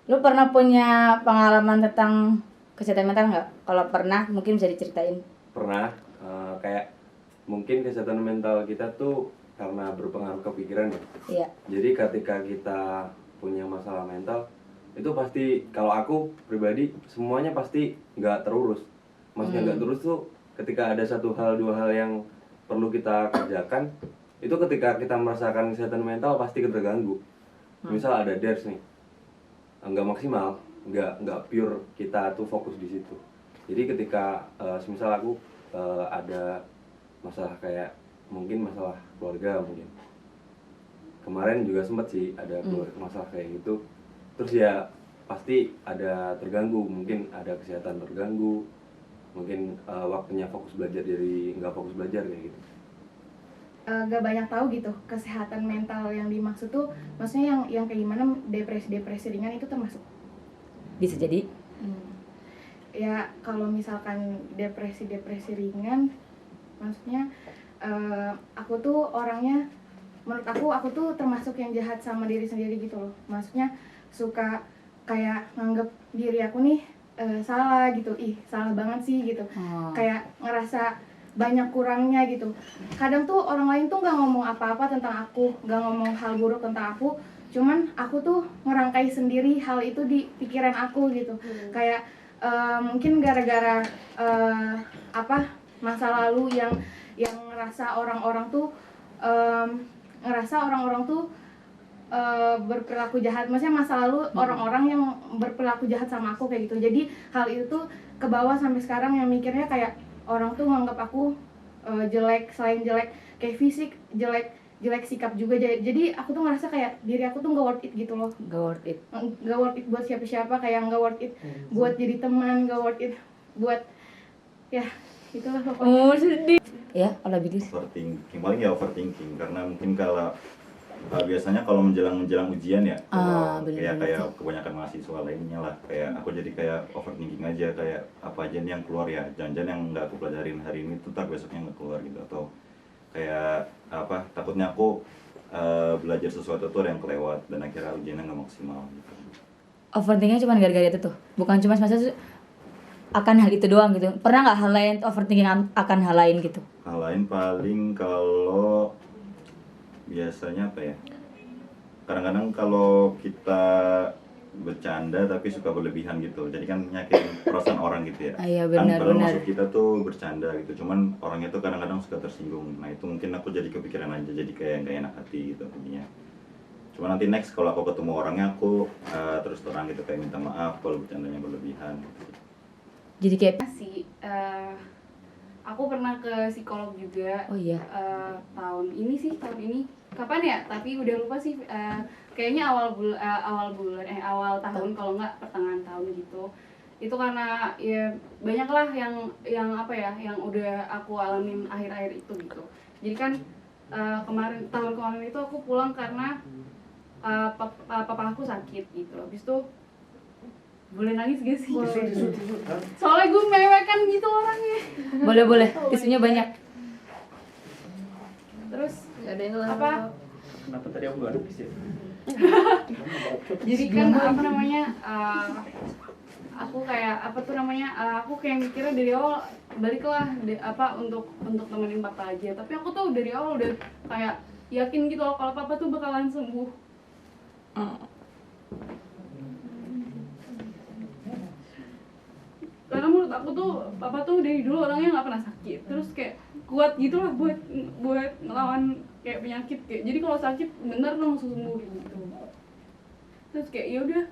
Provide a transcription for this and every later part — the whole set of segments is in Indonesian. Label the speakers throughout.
Speaker 1: Lu pernah punya pengalaman tentang kesehatan mental nggak? Kalau pernah, mungkin bisa diceritain.
Speaker 2: Pernah, kayak mungkin kesehatan mental kita tuh karena berpengaruh ke pikiran ya.
Speaker 1: Iya.
Speaker 2: Jadi ketika kita punya masalah mental, itu pasti, kalau aku pribadi, semuanya pasti nggak terurus. Maksudnya nggak terurus tuh ketika ada satu hal dua hal yang perlu kita kerjakan, itu ketika kita merasakan kesehatan mental pasti terganggu. Misal ada DERS nih, nggak maksimal, nggak pure kita tuh fokus di situ. Jadi ketika semisal aku ada masalah kayak mungkin masalah keluarga, mungkin kemarin juga sempet sih ada masalah kayak gitu, terus ya pasti ada terganggu, mungkin ada kesehatan terganggu, mungkin waktunya fokus belajar jadi nggak fokus belajar kayak gitu.
Speaker 3: Gak banyak tahu gitu kesehatan mental yang dimaksud tuh, maksudnya yang kayak gimana, depresi ringan itu termasuk?
Speaker 1: Bisa jadi.
Speaker 3: Ya kalau misalkan depresi ringan, maksudnya aku tuh orangnya, menurut aku tuh termasuk yang jahat sama diri sendiri gitu loh. Maksudnya suka kayak nganggep diri aku nih salah gitu, salah banget sih gitu. Kayak ngerasa banyak kurangnya gitu. Kadang tuh orang lain tuh nggak ngomong apa-apa tentang aku, nggak ngomong hal buruk tentang aku, cuman aku tuh ngerangkai sendiri hal itu di pikiran aku gitu. Kayak mungkin gara-gara masa lalu yang ngerasa orang-orang tuh berperilaku jahat. Maksudnya masa lalu orang-orang yang berperilaku jahat sama aku kayak gitu. Jadi hal itu tuh ke bawah sampai sekarang, yang mikirnya kayak orang tuh nganggap aku jelek, selain jelek kayak fisik, jelek sikap juga. Jadi aku tuh ngerasa kayak diri aku tuh nggak worth it gitu loh. Nggak worth it buat siapa-siapa, kayak nggak worth it buat jadi teman, nggak worth it buat ya itulah pokoknya.
Speaker 1: Sedih. Ya, kalau Bigis.
Speaker 4: Overthinking, paling ya overthinking, karena mungkin kalau biasanya kalau menjelang ujian ya, kayak kebanyakan mahasiswa lainnya lah, kayak aku jadi kayak overthinking aja, kayak apa aja nih yang keluar ya, jangan-jangan yang nggak aku pelajarin hari ini tuh tak besoknya nggak keluar gitu, atau kayak takutnya aku belajar sesuatu tuh ada yang kelewat dan akhirnya ujiannya nggak maksimal gitu.
Speaker 1: Overthinkingnya cuma gara-gara itu tuh, bukan cuma semasa akan hal itu doang gitu. Pernah nggak hal lain overthinking akan hal lain gitu?
Speaker 4: Hal lain paling kalau biasanya apa ya, kadang-kadang kalau kita bercanda tapi suka berlebihan gitu, jadi kan nyakitin perasaan orang gitu ya.
Speaker 1: Iya, benar.
Speaker 4: Padahal maksud kita tuh bercanda gitu, cuman orangnya tuh kadang-kadang suka tersinggung. Nah itu mungkin aku jadi kepikiran aja, jadi kayak nggak enak hati gitu jadinya. Cuma nanti next kalau aku ketemu orangnya, aku terus terang gitu, kayak minta maaf kalau bercandanya berlebihan gitu.
Speaker 1: Jadi kayak
Speaker 5: Aku pernah ke psikolog juga.
Speaker 1: Oh iya.
Speaker 5: Tahun ini kapan ya, tapi udah lupa sih. Kayaknya awal tahun, kalau nggak pertengahan tahun gitu. Itu karena ya banyak lah yang apa ya, yang udah aku alamin akhir-akhir itu gitu. Jadi kan tahun kemarin itu aku pulang karena papa aku sakit gitu. Habis itu boleh nangis gak sih? Soalnya gue mewekkan gitu orangnya.
Speaker 1: boleh, tisunya banyak.
Speaker 5: Terus
Speaker 6: Gak ada yang lain.
Speaker 2: Kenapa tadi aku nggak nangis ya?
Speaker 5: Jadi kan aku kayak aku kayak mikirnya dari awal baliklah untuk temenin papa aja. Tapi aku tuh dari awal udah kayak yakin gitu loh kalau papa tuh bakalan sembuh. Karena menurut aku tuh papa tuh dari dulu orangnya nggak pernah sakit, terus kayak kuat gitu lah buat ngelawan kayak penyakit. Kayak jadi kalau sakit bener langsung sembuh gitu. Terus kayak ya udah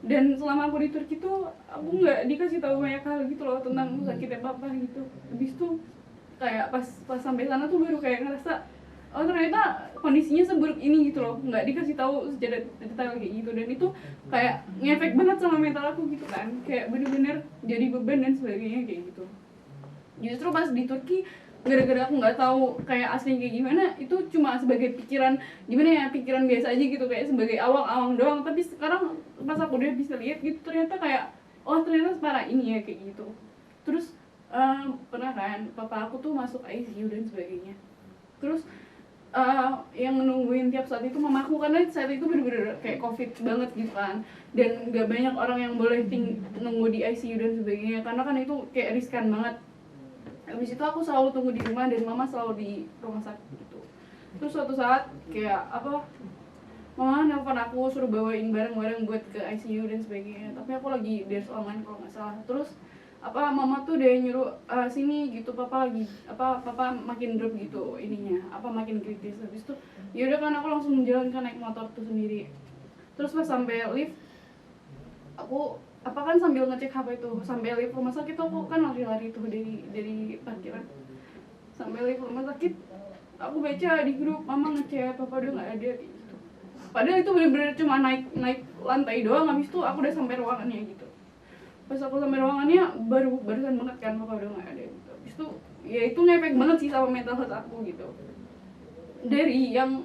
Speaker 5: dan selama aku di Turki tuh aku nggak dikasih tahu banyak hal gitu loh tentang sakitnya papa gitu. Habis itu kayak pas sampai sana tuh baru kayak ngerasa oh ternyata kondisinya seburuk ini gitu loh, nggak dikasih tahu secara detail kayak gitu. Dan itu kayak ngefek banget sama mental aku gitu kan, kayak bener-bener jadi beban dan sebagainya kayak gitu. Justru pas di Turki, gara-gara aku nggak tahu kayak aslinya kayak gimana, itu cuma sebagai pikiran biasa aja gitu, kayak sebagai awang-awang doang. Tapi sekarang pas aku udah bisa lihat gitu, ternyata kayak ternyata separah ini ya kayak gitu. Terus pernah kan papa aku tuh masuk ICU dan sebagainya. Terus yang nungguin tiap saat itu mamaku, karena saat itu bener-bener kayak covid banget gitu kan, dan gak banyak orang yang boleh nunggu di ICU dan sebagainya, karena kan itu kayak riskan banget. Habis itu aku selalu tunggu di rumah dan mama selalu di rumah sakit gitu. Terus suatu saat kayak mama nelfon aku suruh bawain barang-barang buat ke ICU dan sebagainya, tapi aku lagi ders online kalau nggak salah. Terus mama tuh udah nyuruh sini gitu, papa lagi papa makin drop gitu ininya, makin kritis. Habis itu yaudah kan aku langsung menjalankan naik motor tuh sendiri. Terus pas sampai lift aku kan sambil ngecek HP itu, sampai lift rumah sakit aku kan lari-lari tuh dari parkiran. Sampai lift rumah sakit aku baca di grup mama ngechat papa udah nggak ada gitu. Padahal itu bener-bener cuma naik lantai doang, habis itu aku udah sampai ruangannya gitu. Pas aku sampai ruangannya barusan banget kan papa udah nggak ada gitu. Habis itu ya itu ngefek banget sih sama mental health aku gitu. Dari yang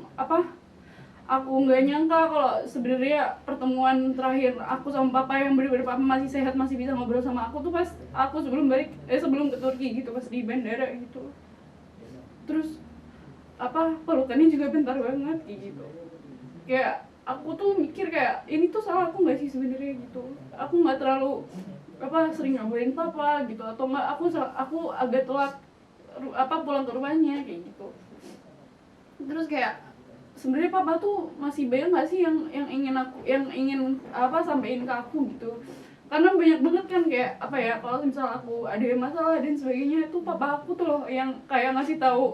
Speaker 5: aku nggak nyangka kalau sebenarnya pertemuan terakhir aku sama papa yang bener-bener papa masih sehat, masih bisa ngobrol sama aku tuh pas aku sebelum ke Turki gitu, pas di bandara gitu. Terus pelukannya juga bentar banget kayak gitu. Kayak aku tuh mikir kayak ini tuh salah aku nggak sih sebenarnya gitu. Aku nggak terlalu sering ngabarin papa gitu, atau nggak aku agak telat pulang ke rumahnya kayak gitu. Terus kayak sebenarnya papa tuh masih bayang nggak sih yang ingin sampaikan ke aku gitu. Karena banyak banget kan kayak kalau misal aku ada masalah dan sebagainya, itu papa aku tuh loh yang kayak ngasih tahu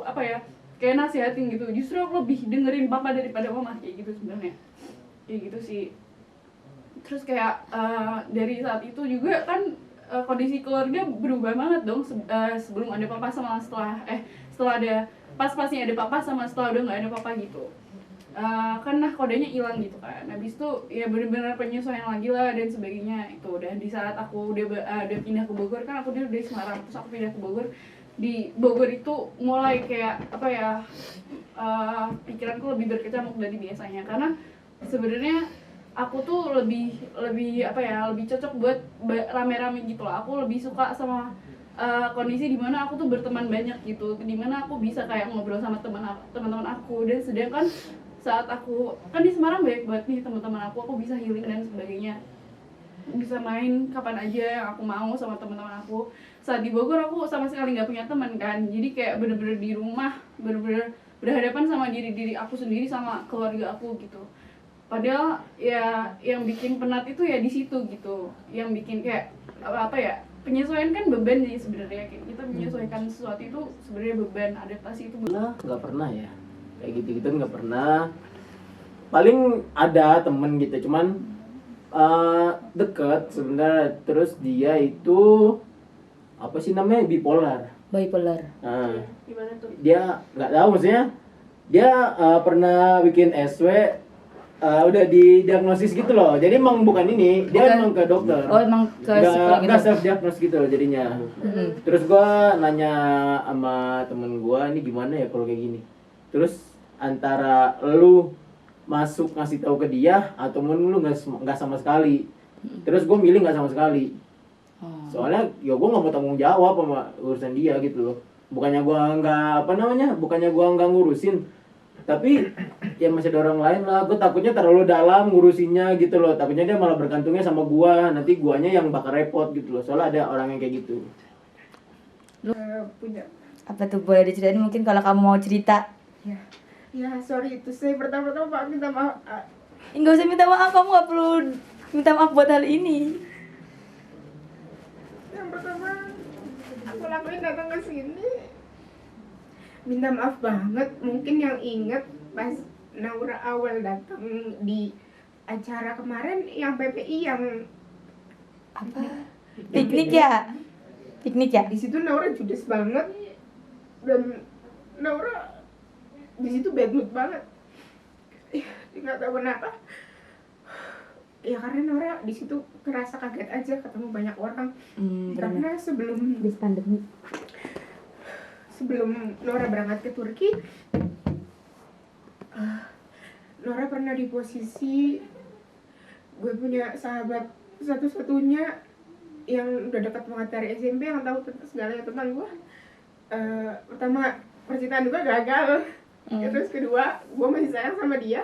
Speaker 5: kayak nasihatin gitu. Justru aku lebih dengerin papa daripada mama kayak gitu sebenarnya. Kayak gitu sih. Terus kayak dari saat itu juga kan kondisi keluarga berubah banget dong, sebelum ada papa sama setelah ada pas-pasnya ada papa sama setelah udah nggak ada papa gitu. Kan kodenya hilang gitu kan. Habis itu ya benar-benar penyesuaian lagi lah dan sebagainya itu. Dan di saat aku udah pindah ke Bogor, kan aku dari Semarang, terus aku pindah ke Bogor. Di Bogor itu mulai kayak pikiranku lebih berkecamuk dari biasanya, karena sebenarnya aku tuh lebih cocok buat rame-rame gitu loh. Aku lebih suka sama kondisi dimana aku tuh berteman banyak gitu, dimana aku bisa kayak ngobrol sama teman-teman aku. Dan sedangkan saat aku kan di Semarang banyak banget nih teman-teman aku bisa healing dan sebagainya, bisa main kapan aja yang aku mau sama teman-teman aku. Saat di Bogor aku sama sekali nggak punya teman kan, jadi kayak bener-bener di rumah, bener-bener berhadapan sama diri aku sendiri sama keluarga aku gitu. Padahal ya yang bikin penat itu ya di situ gitu, yang bikin kayak penyesuaian kan beban sih sebenarnya. Kayak kita menyesuaikan sesuatu itu sebenarnya beban, adaptasi itu beban.
Speaker 6: Nggak pernah ya kayak gitu nggak pernah. Paling ada temen gitu, cuman deket sebenarnya. Terus dia itu bipolar. Nah,
Speaker 5: Gimana tuh?
Speaker 6: dia nggak tahu, maksudnya dia pernah bikin SW, udah didiagnosis gitu loh. Jadi emang bukan ini, dia emang ke dokter.
Speaker 1: Oh, emang ke psikolog
Speaker 6: nggak
Speaker 1: gitu.
Speaker 6: self diagnosis gitu loh jadinya. Terus gua nanya sama temen gua, ini gimana ya kalau kayak gini. Terus antara lu masuk ngasih tahu ke dia atau lu nggak sama sekali. Terus gue milih nggak sama sekali. Soalnya ya gue nggak mau tanggung jawab sama urusan dia gitu loh. Bukannya gue nggak ngurusin, tapi ya masih ada orang lain lah. Gue takutnya terlalu dalam ngurusinnya gitu loh. Takutnya dia malah bergantungnya sama gue, nanti guanya yang bakal repot gitu loh. Soalnya ada orang yang kayak gitu.
Speaker 3: Punya.
Speaker 1: Apa tuh, boleh diceritain mungkin kalau kamu mau cerita?
Speaker 3: Ya sorry itu saya pertama-tama Pak minta maaf.
Speaker 1: Enggak usah minta maaf, kamu nggak perlu minta maaf buat hal ini.
Speaker 3: Yang pertama aku lakuin datang ke sini minta maaf banget. Mungkin yang inget pas Naura awal datang di acara kemarin yang PPI yang
Speaker 1: Piknik ya?
Speaker 3: di situ Naura judes banget dan Naura di situ bad mood banget. Nggak tahu kenapa. Ya karena Naura di situ ngerasa kaget aja ketemu banyak orang. Karena sebelum
Speaker 1: pandemi.
Speaker 3: Sebelum Nora berangkat ke Turki, Nora pernah di posisi gue punya sahabat satu-satunya yang udah dekat banget dari SMP yang tahu segalanya tentang gue. Pertama percintaan gue gagal Terus kedua, gue masih sayang sama dia.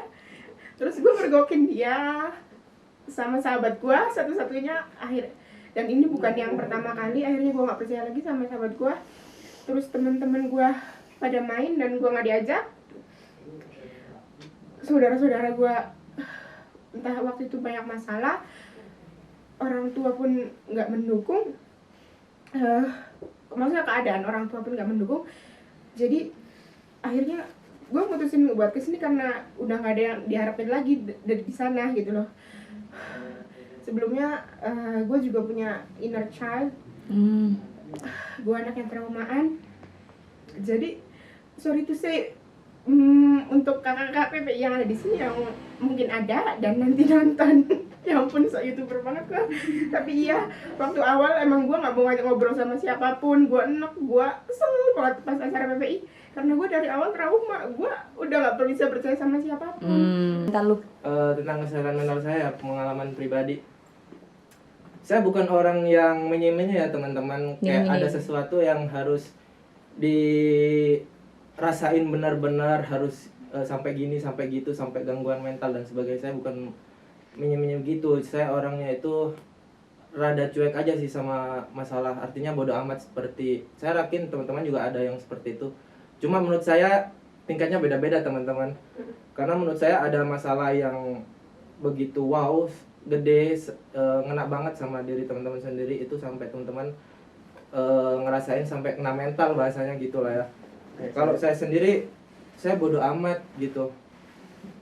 Speaker 3: Terus gue pergokin dia sama sahabat gue satu-satunya akhir. Dan ini bukan yang pertama kali, akhirnya gue nggak percaya lagi sama sahabat gue. Terus teman-teman gue pada main dan gue nggak diajak. Saudara-saudara gue entah waktu itu banyak masalah, orang tua pun nggak mendukung. Maksudnya keadaan orang tua pun nggak mendukung. Jadi akhirnya gue mutusin buat kesini karena udah nggak ada yang diharapin lagi dari di sana gitu loh. Sebelumnya gue juga punya inner child. Gue anak yang traumaan. Jadi sorry to say, untuk kakak-kakak PPI yang ada di sini yang mungkin ada dan nanti nonton, ya ampun so YouTuber banget gue. Tapi iya, waktu awal emang gue nggak mau ngajak ngobrol sama siapapun. Gue enek, gue kesel banget pas acara PPI karena gue dari awal trauma. Gue udah nggak bisa percaya sama siapapun.
Speaker 1: Entar lu.
Speaker 6: Tentang kesehatan mental saya, pengalaman pribadi. Saya bukan orang yang menye-menye ya teman-teman. Kayak ada sesuatu yang harus dirasain benar-benar, harus sampai gini, sampai gitu, sampai gangguan mental dan sebagainya. Saya bukan menye-menye gitu. Saya orangnya itu rada cuek aja sih sama masalah. Artinya bodo amat, seperti saya yakin teman-teman juga ada yang seperti itu. Cuma menurut saya tingkatnya beda-beda teman-teman. Karena menurut saya ada masalah yang begitu wow, gede, ngena banget sama diri teman-teman sendiri, itu sampai teman-teman ngerasain sampai kena mental bahasanya gitu lah ya. Kalau saya sendiri, saya bodo amat gitu.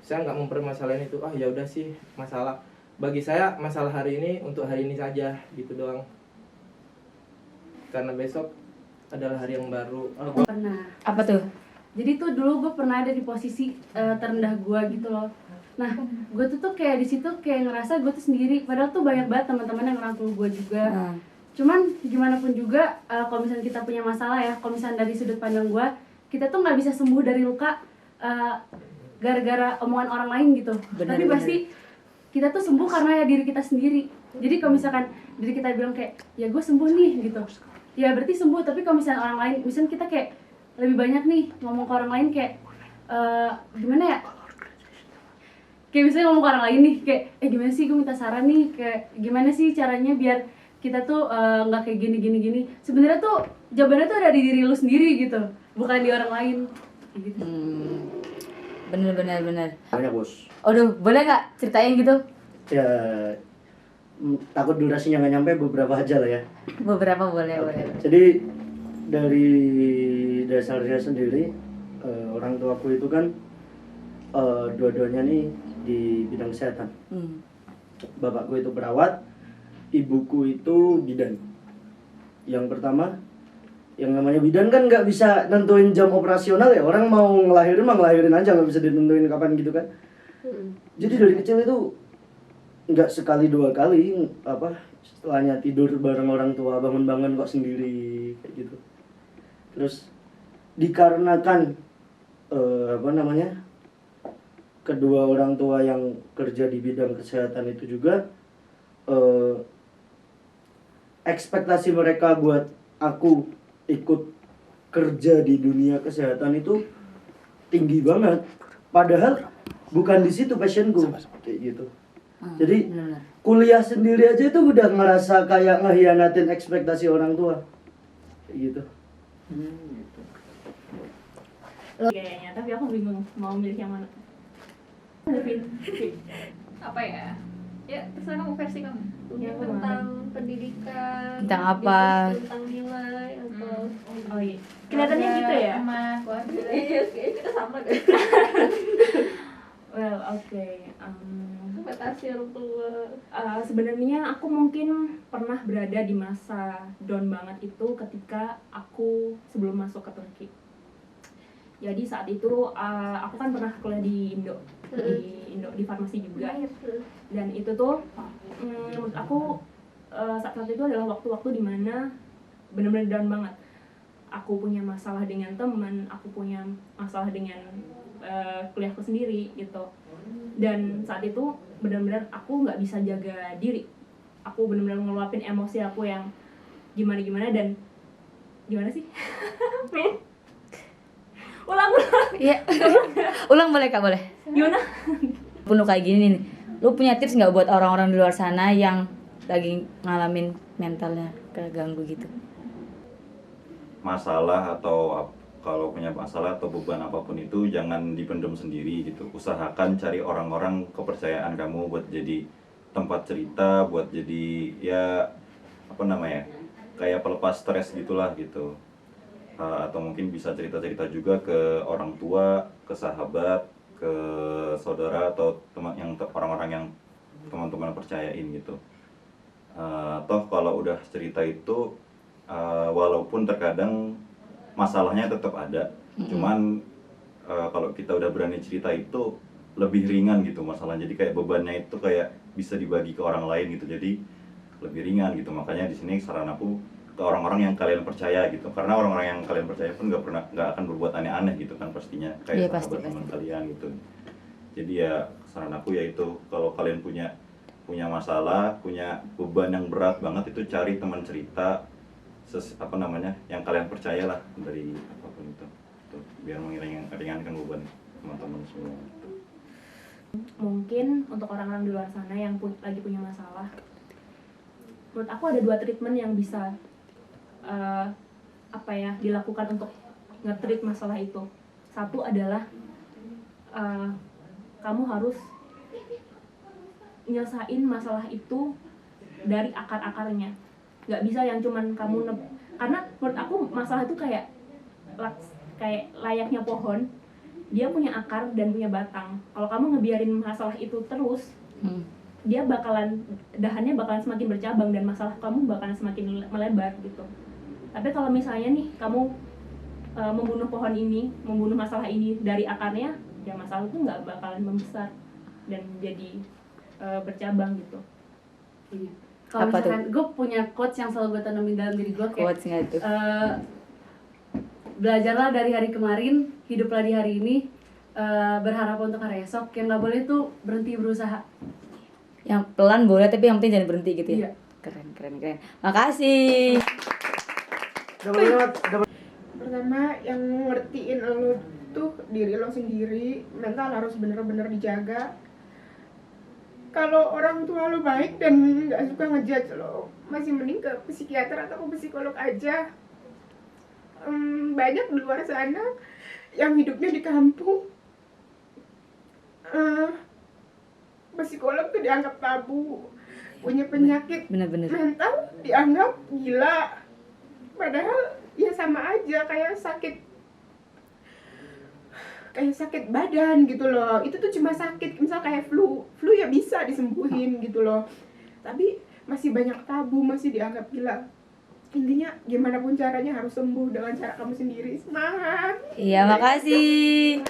Speaker 6: Saya nggak mempermasalahin itu. Ya udah sih, masalah bagi saya masalah hari ini untuk hari ini saja gitu doang. Karena besok adalah hari yang baru.
Speaker 5: Pernah.
Speaker 1: Apa tuh?
Speaker 5: Jadi tuh dulu gue pernah ada di posisi terendah gue gitu loh. Nah, gue tuh kayak di situ kayak ngerasa gue tuh sendiri. Padahal tuh banyak banget teman-teman yang ngerangkul gue juga. Cuman gimana pun juga, kalau misalnya kita punya masalah ya, kalau misalnya dari sudut pandang gue, kita tuh nggak bisa sembuh dari luka gara-gara omongan orang lain gitu. Tapi pasti kita tuh sembuh karena ya diri kita sendiri. Jadi kalau misalkan diri kita bilang kayak, ya gue sembuh nih gitu, ya berarti sembuh. Tapi kalau misalnya orang lain, misalnya kita kayak lebih banyak nih ngomong ke orang lain kayak gimana ya, kayak misalnya ngomong ke orang lain nih kayak gimana sih, gue minta saran nih, kayak gimana sih caranya biar kita tuh nggak kayak gini. Sebenarnya tuh jawabannya tuh ada di diri lu sendiri gitu, bukan di orang lain gitu.
Speaker 1: Bener.
Speaker 7: Banyak bos.
Speaker 1: Aduh, boleh nggak ceritain gitu?
Speaker 7: Ya takut durasinya nggak nyampe, beberapa aja lah ya.
Speaker 1: Beberapa boleh.
Speaker 7: Jadi dari dasarnya sendiri, orang tuaku itu kan dua-duanya nih di bidang kesehatan. Bapakku itu perawat, ibuku itu bidan. Yang pertama, yang namanya bidan kan nggak bisa nentuin jam operasional ya. Orang mau ngelahirin mah ngelahirin aja, nggak bisa ditentuin kapan gitu kan. Jadi dari kecil itu nggak sekali dua kali setelahnya tidur bareng orang tua, bangun-bangun kok sendiri kayak gitu. Terus dikarenakan kedua orang tua yang kerja di bidang kesehatan itu juga, ekspektasi mereka buat aku ikut kerja di dunia kesehatan itu tinggi banget. Padahal bukan di situ passionku kayak gitu. Jadi kuliah sendiri aja itu udah ngerasa kayak ngehianatin ekspektasi orang tua kayak gitu.
Speaker 8: Kayaknya, tapi aku bingung mau milih yang mana.
Speaker 9: Apa ya? Ya, terserah kamu, versi kamu.
Speaker 8: Yang
Speaker 9: Tentang pendidikan,
Speaker 1: Tentang apa?
Speaker 9: tentang nilai atau
Speaker 8: Oh iya. Kelihatannya gitu ya?
Speaker 9: Sama keluarga. Iya, kayaknya kita sama deh.
Speaker 8: Well, oke.
Speaker 9: Ekspektasi orang tua.
Speaker 8: Sebenarnya aku mungkin pernah berada di masa down banget itu ketika aku sebelum masuk ke Turki. Jadi saat itu aku kan pernah kuliah di Indo, di farmasi juga. Dan itu tuh menurut aku saat itu adalah waktu-waktu dimana benar-benar down banget. Aku punya masalah dengan teman, aku punya masalah dengan kuliahku sendiri gitu. Dan saat itu benar-benar aku nggak bisa jaga diri. Aku benar-benar ngeluapin emosi aku yang gimana dan gimana sih? Ulang.
Speaker 1: Iya. Ulang boleh Kak, boleh.
Speaker 8: Gimana?
Speaker 1: Penuh kayak gini nih. Lu punya tips nggak buat orang-orang di luar sana yang lagi ngalamin mentalnya keganggu gitu?
Speaker 4: Masalah atau kalau punya masalah atau beban apapun itu jangan dipendam sendiri gitu. Usahakan cari orang-orang kepercayaan kamu buat jadi tempat cerita, buat jadi ya apa namanya, kayak pelepas stres gitulah gitu. Atau mungkin bisa cerita-cerita juga ke orang tua, ke sahabat, ke saudara atau teman yang orang-orang yang teman-teman percayain gitu. Toh kalau udah cerita itu walaupun terkadang masalahnya tetap ada, cuman kalau kita udah berani cerita itu lebih ringan gitu masalah, jadi kayak bebannya itu kayak bisa dibagi ke orang lain gitu, jadi lebih ringan gitu. Makanya di sini saran aku ke orang-orang yang kalian percaya gitu, karena orang-orang yang kalian percaya pun nggak akan berbuat aneh-aneh gitu kan pastinya, kayak sahabat teman kalian gitu. Jadi ya saran aku yaitu kalau kalian punya masalah, punya beban yang berat banget, itu cari teman cerita apa namanya yang kalian percaya lah dari apapun itu, biar meringankan beban teman-teman semua.
Speaker 8: Mungkin untuk orang-orang di luar sana yang lagi punya masalah, menurut aku ada 2 treatment yang bisa dilakukan untuk nge-treat masalah itu. Satu adalah kamu harus nyelesain masalah itu dari akar-akarnya. Nggak bisa yang cuman kamu karena menurut aku masalah itu kayak layaknya pohon, dia punya akar dan punya batang. Kalau kamu ngebiarin masalah itu terus, dia dahannya bakalan semakin bercabang dan masalah kamu bakalan semakin melebar gitu. Tapi kalau misalnya nih kamu membunuh pohon ini, membunuh masalah ini dari akarnya, ya masalah itu nggak bakalan membesar dan jadi bercabang gitu.
Speaker 10: Iya. Kalau misalkan gue punya quotes yang selalu gue tanamin dalam diri gue kayak belajarlah dari hari kemarin, hiduplah di hari ini, berharap untuk hari esok. Yang nggak boleh tuh berhenti berusaha.
Speaker 1: Yang pelan boleh, tapi yang penting jangan berhenti gitu ya.
Speaker 10: Iya.
Speaker 1: Keren. Makasih.
Speaker 3: Pertama yang ngertiin lo tuh diri lo sendiri, mental harus bener-bener dijaga. Kalau orang tua lo baik dan nggak suka ngejudge lo, masih mending ke psikiater atau ke psikolog aja. Banyak di luar sana yang hidupnya di kampung, psikolog tuh dianggap tabu, punya penyakit mental dianggap gila, padahal ya sama aja kayak sakit badan gitu loh. Itu tuh cuma sakit, misal kayak flu ya bisa disembuhin gitu loh, tapi masih banyak tabu, masih dianggap gila. Intinya gimana pun caranya harus sembuh dengan cara kamu sendiri. Semangat.
Speaker 1: Iya, makasih.